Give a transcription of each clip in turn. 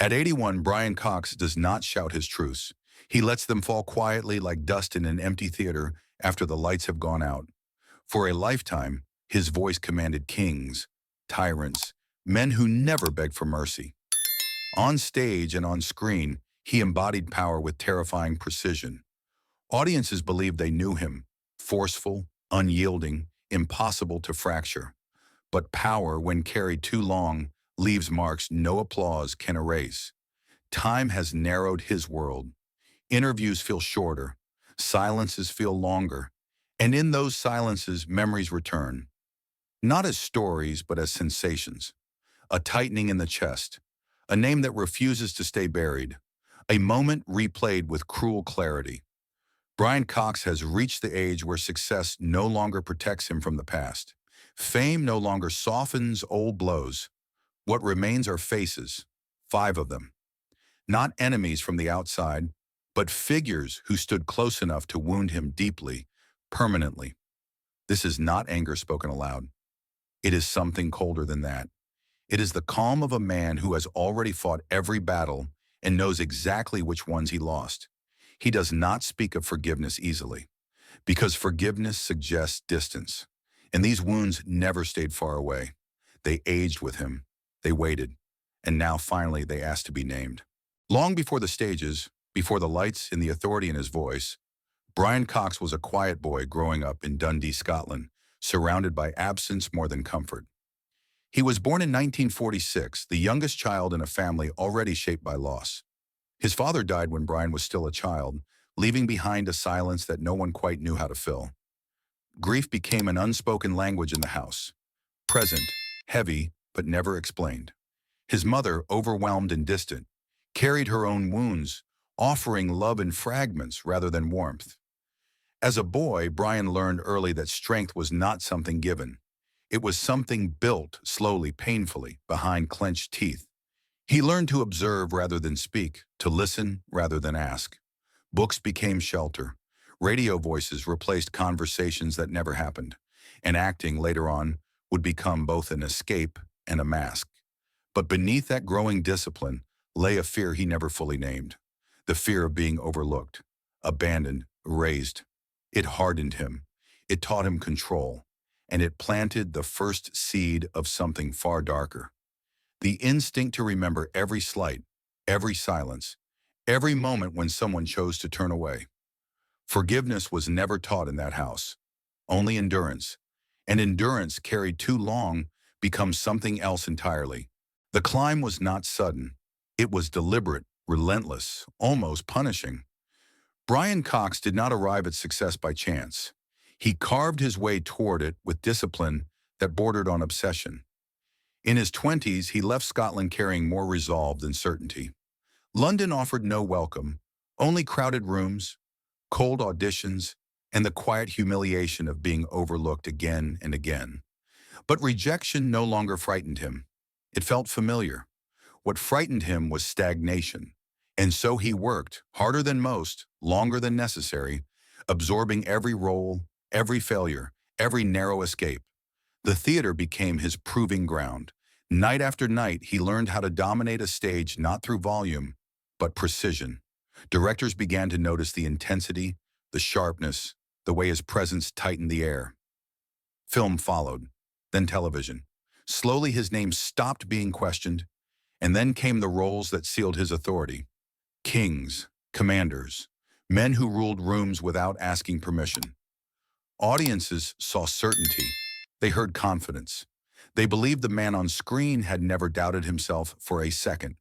At 81, Brian Cox does not shout his truths. He lets them fall quietly like dust in an empty theater after the lights have gone out. For a lifetime, his voice commanded kings, tyrants, men who never begged for mercy. On stage and on screen, he embodied power with terrifying precision. Audiences believed they knew him, forceful, unyielding, impossible to fracture. But power, when carried too long, leaves marks no applause can erase. Time has narrowed his world. Interviews feel shorter, silences feel longer, and in those silences, memories return. Not as stories, but as sensations. A tightening in the chest, a name that refuses to stay buried, a moment replayed with cruel clarity. Brian Cox has reached the age where success no longer protects him from the past. Fame no longer softens old blows. What remains are faces, 5 of them. Not enemies from the outside, but figures who stood close enough to wound him deeply, permanently. This is not anger spoken aloud. It is something colder than that. It is the calm of a man who has already fought every battle and knows exactly which ones he lost. He does not speak of forgiveness easily, because forgiveness suggests distance, and these wounds never stayed far away. They aged with him, they waited, and now finally they asked to be named. Long before the stages, before the lights and the authority in his voice, Brian Cox was a quiet boy growing up in Dundee, Scotland, surrounded by absence more than comfort. He was born in 1946, the youngest child in a family already shaped by loss. His father died when Brian was still a child, leaving behind a silence that no one quite knew how to fill. Grief became an unspoken language in the house, present, heavy, but never explained. His mother, overwhelmed and distant, carried her own wounds, offering love in fragments rather than warmth. As a boy, Brian learned early that strength was not something given. It was something built slowly, painfully, behind clenched teeth. He learned to observe rather than speak, to listen rather than ask. Books became shelter. Radio voices replaced conversations that never happened, and acting later on would become both an escape and a mask. But beneath that growing discipline lay a fear he never fully named, the fear of being overlooked, abandoned, erased. It hardened him. It taught him control, and it planted the first seed of something far darker. The instinct to remember every slight, every silence, every moment when someone chose to turn away. Forgiveness was never taught in that house, only endurance. And endurance carried too long becomes something else entirely. The climb was not sudden. It was deliberate, relentless, almost punishing. Brian Cox did not arrive at success by chance. He carved his way toward it with discipline that bordered on obsession. In his 20s, he left Scotland carrying more resolve than certainty. London offered no welcome, only crowded rooms, cold auditions, and the quiet humiliation of being overlooked again and again. But rejection no longer frightened him. It felt familiar. What frightened him was stagnation. And so he worked, harder than most, longer than necessary, absorbing every role, every failure, every narrow escape. The theater became his proving ground. Night after night, he learned how to dominate a stage not through volume, but precision. Directors began to notice the intensity, the sharpness, the way his presence tightened the air. Film followed, then television. Slowly his name stopped being questioned, and then came the roles that sealed his authority. Kings, commanders, men who ruled rooms without asking permission. Audiences saw certainty. They heard confidence. They believed the man on screen had never doubted himself for a second.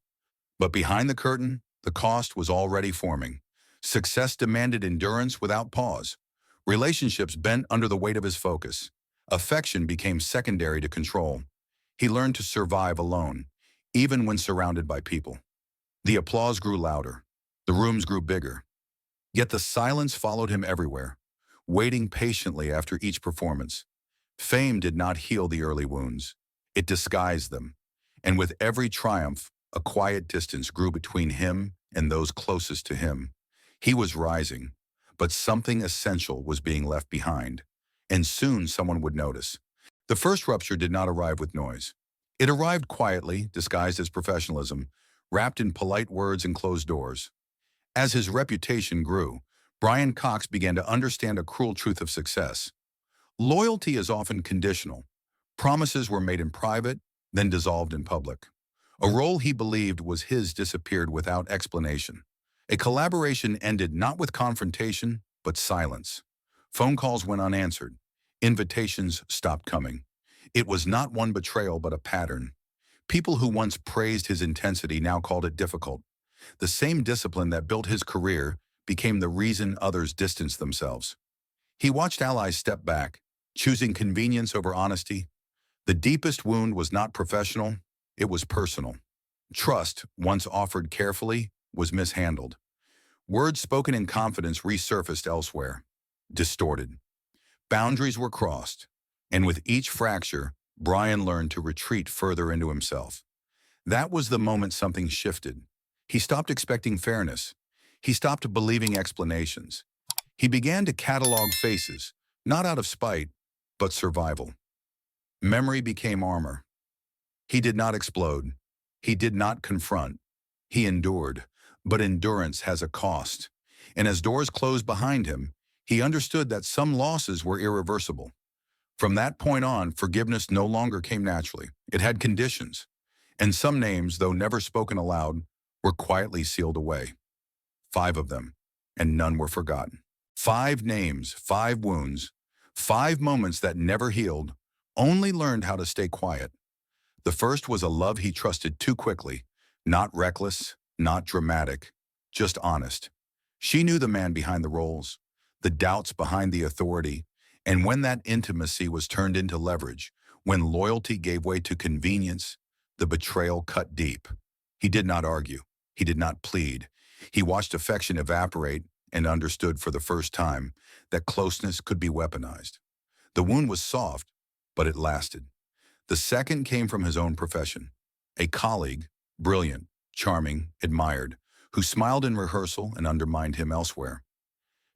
But behind the curtain, the cost was already forming. Success demanded endurance without pause. Relationships bent under the weight of his focus. Affection became secondary to control. He learned to survive alone, even when surrounded by people. The applause grew louder. The rooms grew bigger. Yet the silence followed him everywhere, waiting patiently after each performance. Fame did not heal the early wounds. It disguised them. And with every triumph, a quiet distance grew between him and those closest to him. He was rising, but something essential was being left behind. And soon someone would notice. The first rupture did not arrive with noise. It arrived quietly, disguised as professionalism, wrapped in polite words and closed doors. As his reputation grew, Brian Cox began to understand a cruel truth of success. Loyalty is often conditional. Promises were made in private, then dissolved in public. A role he believed was his disappeared without explanation. A collaboration ended not with confrontation, but silence. Phone calls went unanswered. Invitations stopped coming. It was not one betrayal, but a pattern. People who once praised his intensity now called it difficult. The same discipline that built his career became the reason others distanced themselves. He watched allies step back, choosing convenience over honesty. The deepest wound was not professional, it was personal. Trust, once offered carefully, was mishandled. Words spoken in confidence resurfaced elsewhere, distorted. Boundaries were crossed, and with each fracture, Brian learned to retreat further into himself. That was the moment something shifted. He stopped expecting fairness. He stopped believing explanations. He began to catalog faces, not out of spite, but survival. Memory became armor. He did not explode. He did not confront. He endured. But endurance has a cost. And as doors closed behind him, he understood that some losses were irreversible. From that point on, forgiveness no longer came naturally. It had conditions. And some names, though never spoken aloud, were quietly sealed away. 5 of them, and none were forgotten. 5 names, 5 wounds, 5 moments that never healed, only learned how to stay quiet. The first was a love he trusted too quickly, not reckless, not dramatic, just honest. She knew the man behind the roles, the doubts behind the authority, and when that intimacy was turned into leverage, when loyalty gave way to convenience, the betrayal cut deep. He did not argue. He did not plead. He watched affection evaporate and understood for the first time that closeness could be weaponized. The wound was soft, but it lasted. The second came from his own profession. A colleague, brilliant, charming, admired, who smiled in rehearsal and undermined him elsewhere.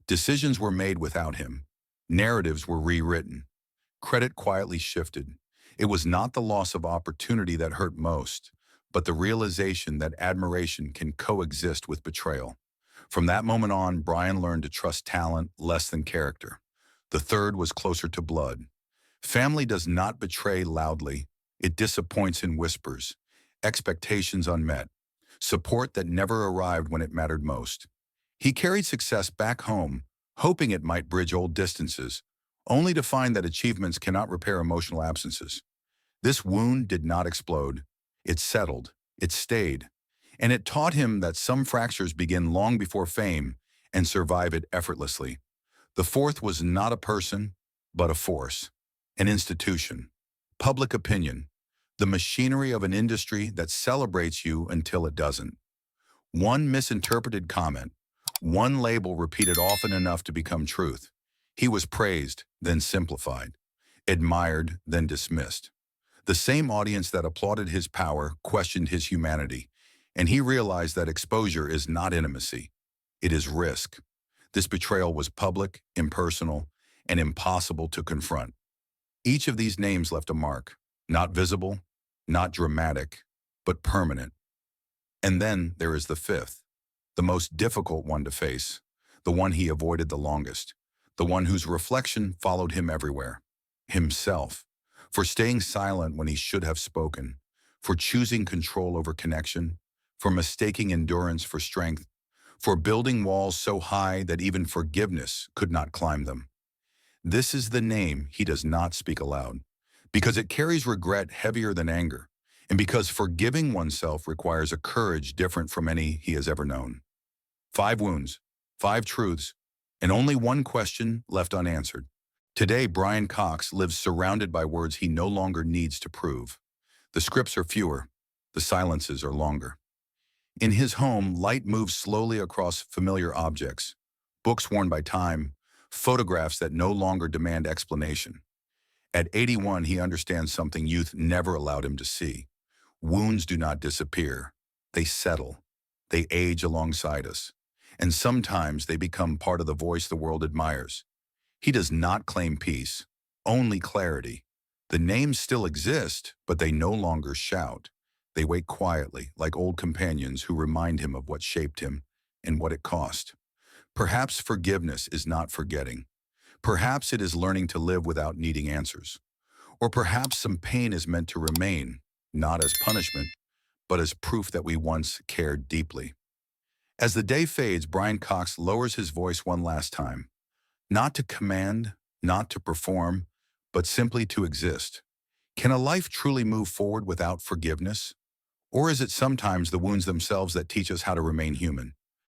Decisions were made without him. Narratives were rewritten. Credit quietly shifted. It was not the loss of opportunity that hurt most, but the realization that admiration can coexist with betrayal. From that moment on, Brian learned to trust talent less than character. The third was closer to blood. Family does not betray loudly. It disappoints in whispers. Expectations unmet. Support that never arrived when it mattered most. He carried success back home, hoping it might bridge old distances, only to find that achievements cannot repair emotional absences. This wound did not explode. It settled. It stayed. And it taught him that some fractures begin long before fame and survive it effortlessly. The fourth was not a person, but a force, an institution, public opinion, the machinery of an industry that celebrates you until it doesn't. One misinterpreted comment, one label repeated often enough to become truth. He was praised, then simplified, admired, then dismissed. The same audience that applauded his power questioned his humanity, and he realized that exposure is not intimacy. It is risk. This betrayal was public, impersonal, and impossible to confront. Each of these names left a mark, not visible, not dramatic, but permanent. And then there is the fifth, the most difficult one to face, the one he avoided the longest, the one whose reflection followed him everywhere, himself, for staying silent when he should have spoken, for choosing control over connection, for mistaking endurance for strength, for building walls so high that even forgiveness could not climb them. This is the name he does not speak aloud, because it carries regret heavier than anger, and because forgiving oneself requires a courage different from any he has ever known. 5 wounds, 5 truths, and only one question left unanswered. Today, Brian Cox lives surrounded by words he no longer needs to prove. The scripts are fewer, the silences are longer. In his home, light moves slowly across familiar objects, books worn by time, photographs that no longer demand explanation. At 81, he understands something youth never allowed him to see. Wounds do not disappear. They settle. They age alongside us. And sometimes they become part of the voice the world admires. He does not claim peace, only clarity. The names still exist, but they no longer shout. They wait quietly, like old companions who remind him of what shaped him and what it cost. Perhaps forgiveness is not forgetting. Perhaps it is learning to live without needing answers. Or perhaps some pain is meant to remain, not as punishment, but as proof that we once cared deeply. As the day fades, Brian Cox lowers his voice one last time, not to command, not to perform, but simply to exist. Can a life truly move forward without forgiveness? Or is it sometimes the wounds themselves that teach us how to remain human?